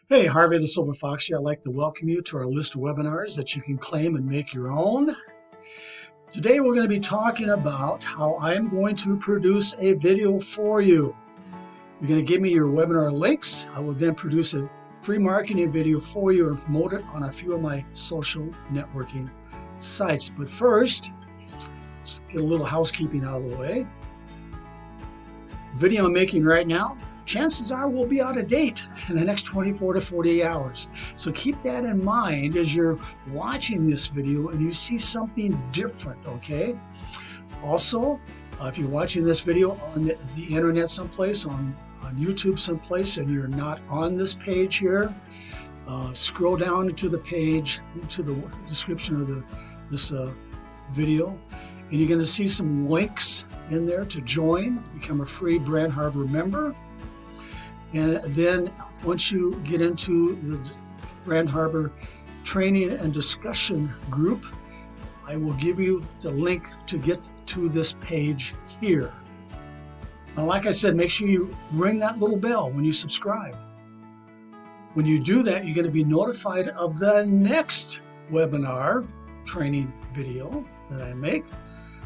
Hey, Harvey the Silver Foxy. I'd like to welcome you to our list of webinars that you can claim and make your own. Today we're going to be talking about how I'm going to produce a video for you. You're going to give me your webinar links. I will then produce a free marketing video for you and promote it on a few of my social networking sites. But first, let's get a little housekeeping out of the way. The video I'm making right now, chances are will be out of date in the next 24 to 48 hours. So keep that in mind as you're watching this video and you see something different, okay? Also, if you're watching this video on the internet someplace, on YouTube someplace, and you're not on this page here, scroll down into the page, into the description of this video, and you're going to see some links in there to join, become a free Brand Harbor member. And then once you get into the Brand Harbor training and discussion group, I will give you the link to get to this page here. Now, like I said, make sure you ring that little bell when you subscribe. When you do that, you're going to be notified of the next webinar training video that I make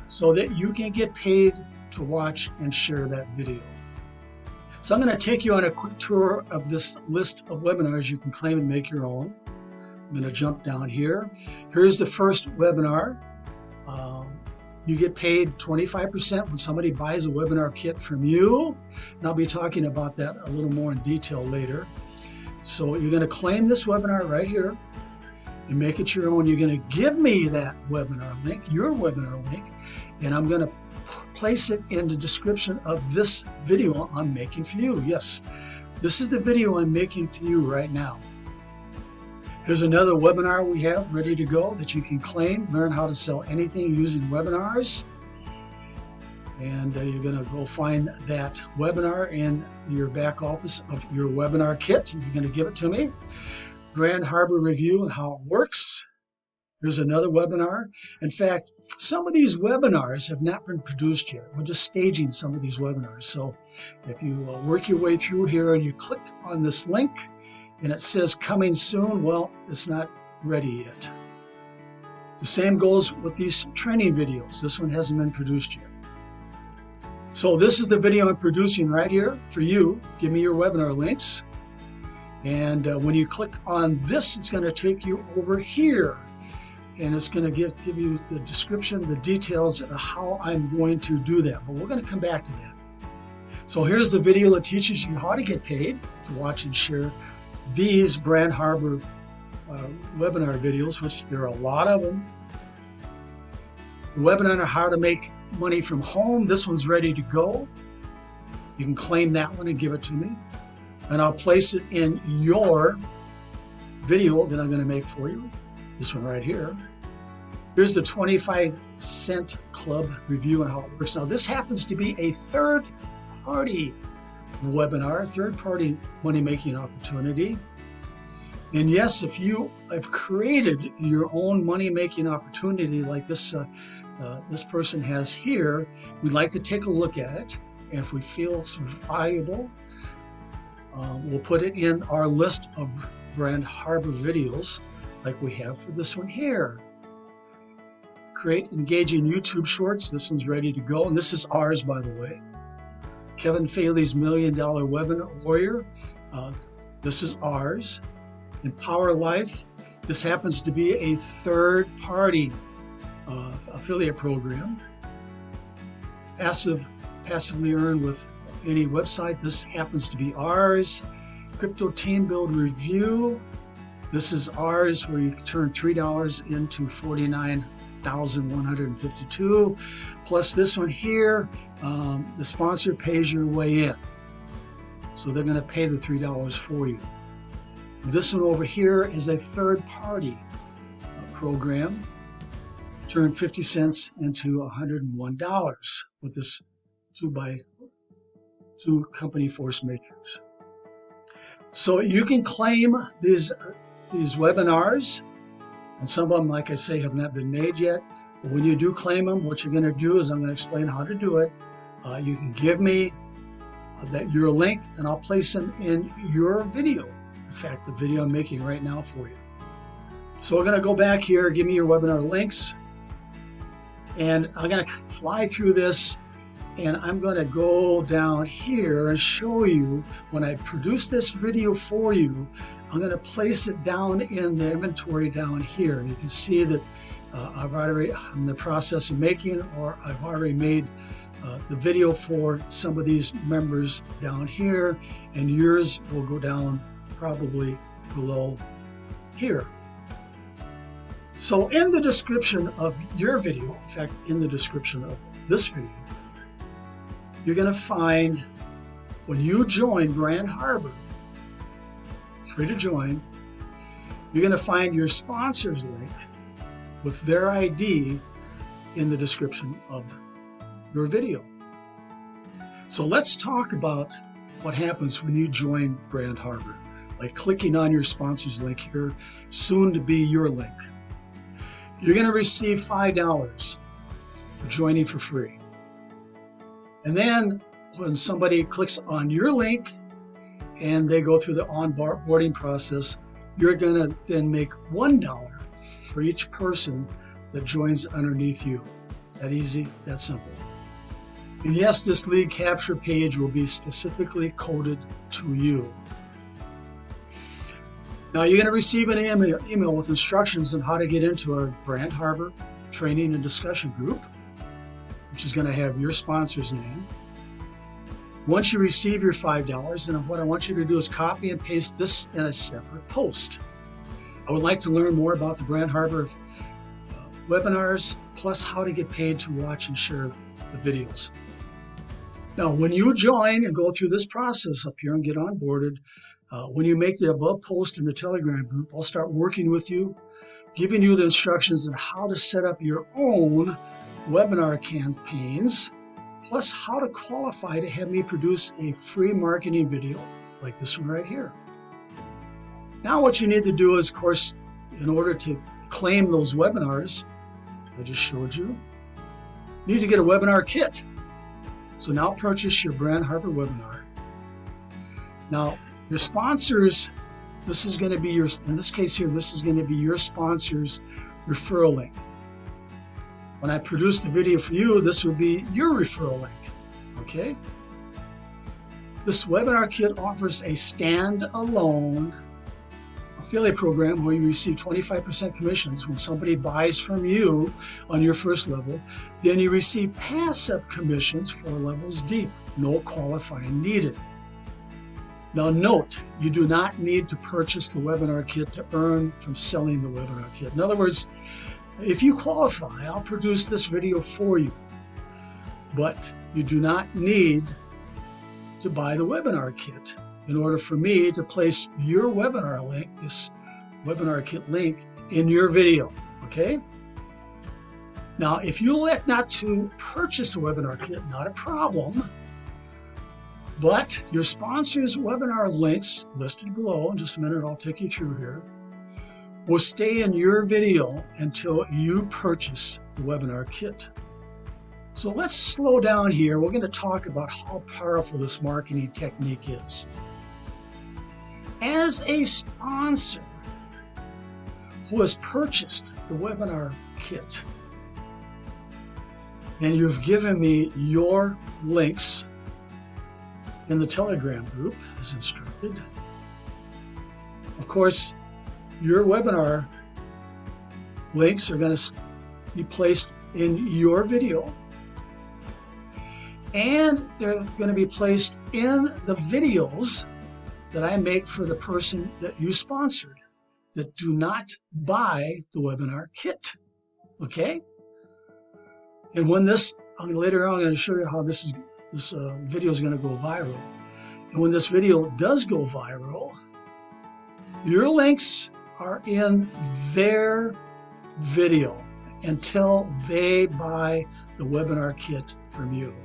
so that you can get paid to watch and share that video. So I'm going to take you on a quick tour of this list of webinars you can claim and make your own. I'm going to jump down here. Here's the first webinar. You get paid 25% when somebody buys a webinar kit from you. And I'll be talking about that a little more in detail later. So you're going to claim this webinar right here and make it your own. You're going to give me that webinar link, your webinar link, and I'm going to place it in the description of this video I'm making for you. Yes, this is the video I'm making for you right now. Here's another webinar we have ready to go that you can claim, learn how to sell anything using webinars. And you're going to go find that webinar in your back office of your webinar kit. You're going to give it to me. Brand Harbor review and how it works. Here's another webinar. In fact, some of these webinars have not been produced yet. We're just staging some of these webinars. So if you work your way through here and you click on this link and it says coming soon, well, it's not ready yet. The same goes with these training videos. This one hasn't been produced yet. So this is the video I'm producing right here for you. Give me your webinar links. And when you click on this, it's going to take you over here. And it's going to give you the description, the details of how I'm going to do that. But we're going to come back to that. So here's the video that teaches you how to get paid to watch and share these Brand Harbor webinar videos, which there are a lot of them. The webinar on how to make money from home. This one's ready to go. You can claim that one and give it to me. And I'll place it in your video that I'm going to make for you. This one right here. Here's the 25-cent club review and how it works. Now, this happens to be a third-party webinar, third-party money-making opportunity. And yes, if you have created your own money-making opportunity like this, this person has here, we'd like to take a look at it. And if we feel it's valuable, we'll put it in our list of Brand Harbor videos like we have for this one here. Create engaging YouTube shorts. This one's ready to go. And this is ours, by the way. Kevin Fahey's $1 Million Webinar Warrior. This is ours. Empower Life. This happens to be a third-party affiliate program. Passively earn with any website. This happens to be ours. Crypto Team Build Review. This is ours, where you turn $3 into $49,152. Plus this one here, the sponsor pays your way in. So they're going to pay the $3 for you. This one over here is a third-party program. Turn 50 cents into $101 with this 2x2 company force matrix. So you can claim these webinars, and some of them, like I say, have not been made yet. But when you do claim them, what you're going to do is I'm going to explain how to do it. You can give me your link, and I'll place them in your video, the fact, the video I'm making right now for you. So we're going to go back here, give me your webinar links, and I'm going to fly through this, and I'm going to go down here and show you when I produce this video for you. I'm going to place it down in the inventory down here. You can see that I'm in the process of making, or I've already made the video for some of these members down here, and yours will go down probably below here. So in the description of your video, in fact, in the description of this video, you're going to find, when you join Brand Harbor, free to join, you're going to find your sponsors link with their ID in the description of your video. So let's talk about what happens when you join Brand Harbor, like clicking on your sponsors link here, soon to be your link. You're going to receive $5 for joining for free. And then when somebody clicks on your link and they go through the onboarding process, you're going to then make $1 for each person that joins underneath you. That easy, that simple. And yes, this lead capture page will be specifically coded to you. Now you're going to receive an email with instructions on how to get into our Brand Harbor training and discussion group, which is going to have your sponsor's name. Once you receive your $5, then what I want you to do is copy and paste this in a separate post. I would like to learn more about the Brand Harbor webinars, plus how to get paid to watch and share the videos. Now, when you join and go through this process up here and get onboarded, when you make the above post in the Telegram group, I'll start working with you, giving you the instructions on how to set up your own webinar campaigns, plus how to qualify to have me produce a free marketing video like this one right here. Now what you need to do is, of course, in order to claim those webinars I just showed you, you need to get a webinar kit. So now purchase your Brand Harbor webinar. Now your sponsors, this is going to be your, in this case here, this is going to be your sponsor's referral link. When I produce the video for you, this will be your referral link, okay? This webinar kit offers a standalone affiliate program where you receive 25% commissions when somebody buys from you on your first level. Then you receive passive commissions 4 levels deep, no qualifying needed. Now note, you do not need to purchase the webinar kit to earn from selling the webinar kit. In other words, if you qualify, I'll produce this video for you, but you do not need to buy the webinar kit in order for me to place your webinar link, this webinar kit link, in your video, okay? Now, if you elect not to purchase a webinar kit, not a problem, but your sponsor's webinar links listed below, in just a minute I'll take you through here, will stay in your video until you purchase the webinar kit. So let's slow down here. We're going to talk about how powerful this marketing technique is. As a sponsor who has purchased the webinar kit, and you've given me your links in the Telegram group as instructed, of course, your webinar links are going to be placed in your video, and they're going to be placed in the videos that I make for the person that you sponsored that do not buy the webinar kit, okay? And when this, later on I'm going to show you how this video is going to go viral. And when this video does go viral, your links are in their video until they buy the webinar kit from you.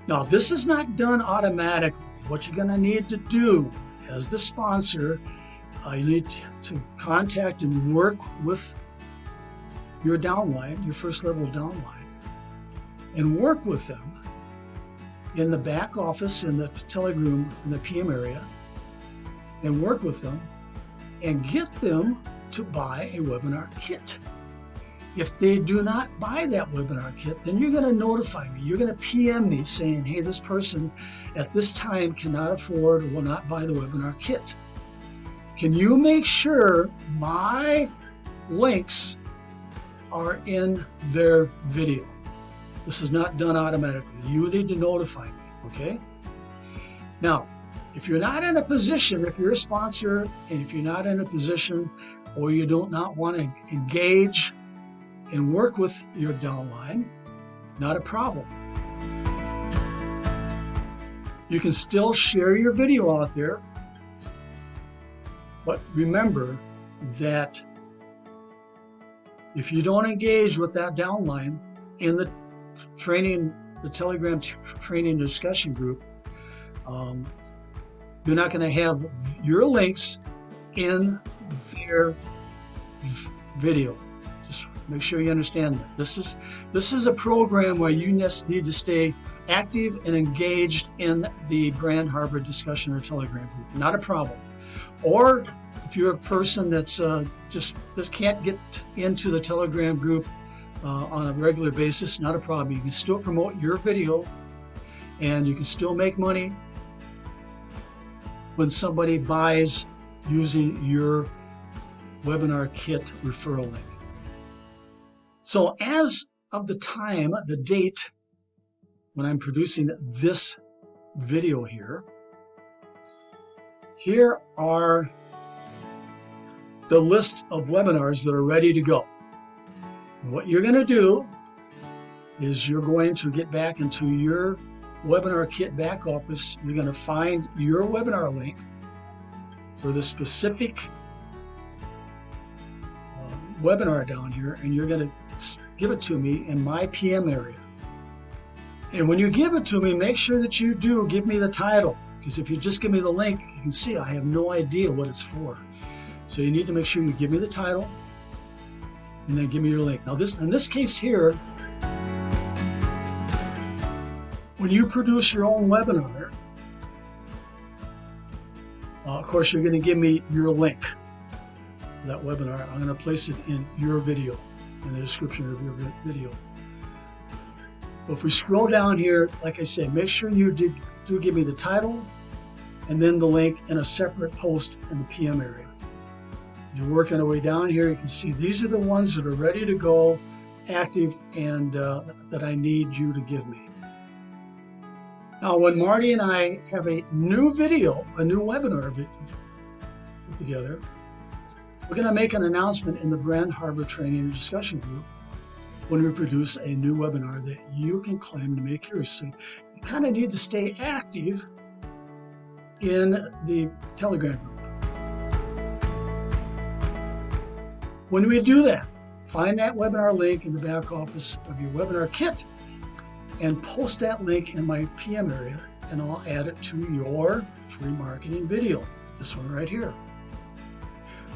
Now, this is not done automatically. What you're going to need to do as the sponsor, you need to contact and work with your downline, your first level downline, and work with them in the back office, in the Telegram, in the PM area, and work with them and get them to buy a webinar kit. If they do not buy that webinar kit, then you're going to notify me. You're going to PM me saying, hey, this person at this time cannot afford or will not buy the webinar kit. Can you make sure my links are in their video? This is not done automatically. You need to notify me, okay? Now, if you're not in a position, if you're a sponsor, and if you're not in a position or you do not want to engage and work with your downline, not a problem. You can still share your video out there, but remember that if you don't engage with that downline in the training, the Telegram training discussion group, you're not going to have your links in their video. Just make sure you understand that. This is a program where you just need to stay active and engaged in the Brand Harbor discussion or Telegram group. Not a problem. Or if you're a person that's just can't get into the Telegram group on a regular basis, not a problem. You can still promote your video and you can still make money when somebody buys using your webinar kit referral link. So as of the time, the date when I'm producing this video here are the list of webinars that are ready to go. And what you're going to do is you're going to get back into your webinar kit back office. You're going to find your webinar link for the specific webinar down here, and you're going to give it to me in my PM area. And when you give it to me, make sure that you do give me the title, because if you just give me the link, you can see I have no idea what it's for. So you need to make sure you give me the title and then give me your link. Now in this case here, when you produce your own webinar, of course you're going to give me your link for that webinar. I'm going to place it in your video, in the description of your video. But if we scroll down here, like I said, make sure you do give me the title and then the link in a separate post in the PM area. As you're working our way down here, you can see these are the ones that are ready to go, active, and that I need you to give me. Now, when Marty and I have a new video, a new webinar put together, we're going to make an announcement in the Brand Harbor Training and Discussion Group when we produce a new webinar that you can claim to make yours. So you kind of need to stay active in the Telegram group. When we do that, find that webinar link in the back office of your webinar kit and post that link in my PM area, and I'll add it to your free marketing video, this one right here.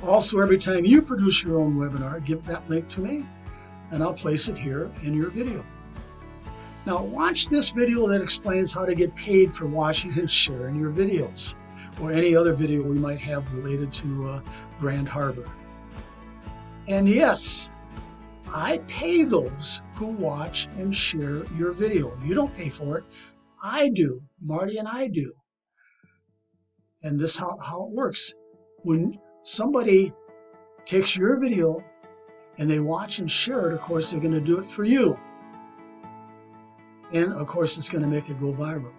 Also, every time you produce your own webinar, give that link to me, and I'll place it here in your video. Now, watch this video that explains how to get paid for watching and sharing your videos, or any other video we might have related to Brand Harbor. And yes, I pay those who watch and share your video. You don't pay for it. I do. Marty and I do. And this is how it works. When somebody takes your video and they watch and share it, of course, they're going to do it for you. And of course, it's going to make it go viral.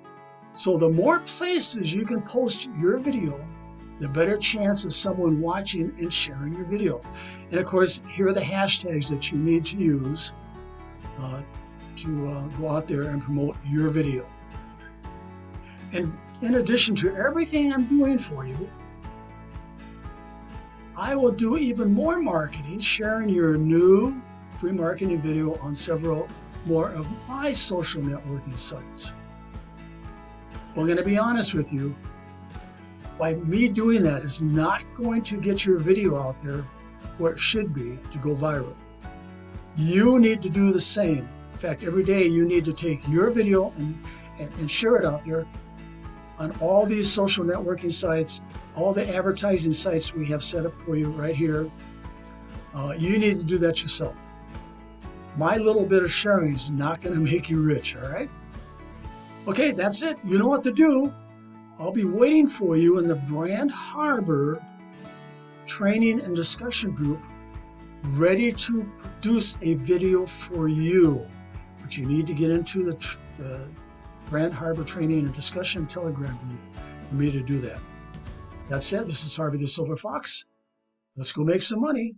So the more places you can post your video, the better chance of someone watching and sharing your video. And of course, here are the hashtags that you need to use to go out there and promote your video. And in addition to everything I'm doing for you, I will do even more marketing, sharing your new free marketing video on several more of my social networking sites. I'm going to be honest with you. By me doing that is not going to get your video out there where it should be to go viral. You need to do the same. In fact, every day you need to take your video and share it out there on all these social networking sites, all the advertising sites we have set up for you right here. You need to do that yourself. My little bit of sharing is not going to make you rich, all right? Okay, that's it. You know what to do. I'll be waiting for you in the Brand Harbor training and discussion group, ready to produce a video for you. But you need to get into the Brand Harbor training and discussion Telegram group for me to do that. That's it. This is Harvey the Silver Fox. Let's go make some money.